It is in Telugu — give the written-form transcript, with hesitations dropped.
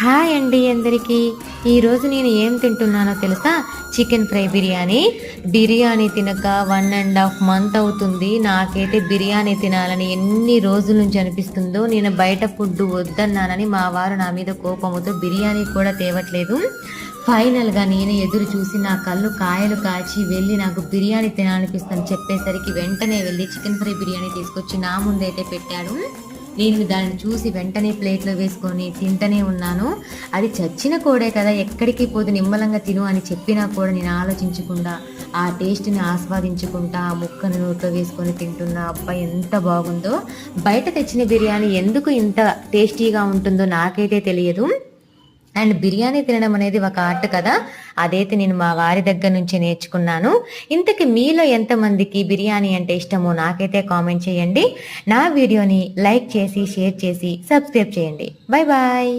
హాయ్ అండి అందరికీ. ఈరోజు నేను ఏం తింటున్నానో తెలుసా? Chicken fry biryani. బిర్యానీ తినక 1.5 మంత్ అవుతుంది. నాకైతే బిర్యానీ తినాలని ఎన్ని రోజుల నుంచి అనిపిస్తుందో. నేను బయట ఫుడ్ వద్దన్నానని మా వారు నా మీద కోపంతో బిర్యానీ కూడా తేవట్లేదు. ఫైనల్గా నేను ఎదురు చూసి నా కళ్ళు కాయలు కాచి వెళ్ళి నాకు బిర్యానీ తినాలనిపిస్తుందని చెప్పేసరికి వెంటనే వెళ్ళి చికెన్ ఫ్రై బిర్యానీ తీసుకొచ్చి నా ముందైతే పెట్టాడు. నేను దాన్ని చూసి వెంటనే ప్లేట్లో వేసుకొని తింటూనే ఉన్నాను. అది చచ్చిన కోడే కదా, ఎక్కడికి పోదు, నిమ్మలంగా తిను అని చెప్పినా కూడా నేను ఆలోచించకుండా ఆ టేస్ట్ని ఆస్వాదించుకుంటా ఆ ముక్కను నోట్లో వేసుకొని తింటున్నా. అబ్బాయి ఎంత బాగుందో. బయట తెచ్చిన బిర్యానీ ఎందుకు ఇంత టేస్టీగా ఉంటుందో నాకైతే తెలియదు. అండ్ బిర్యానీ తినడం అనేది ఒక ఆర్ట్ కదా, అదైతే నేను మా వారి దగ్గర నుంచి నేర్చుకున్నాను. ఇంతకీ మీలో ఎంతమందికి బిర్యానీ అంటే ఇష్టమో నాకైతే కామెంట్ చేయండి. నా వీడియోని లైక్ చేసి షేర్ చేసి సబ్స్క్రైబ్ చేయండి. Bye bye.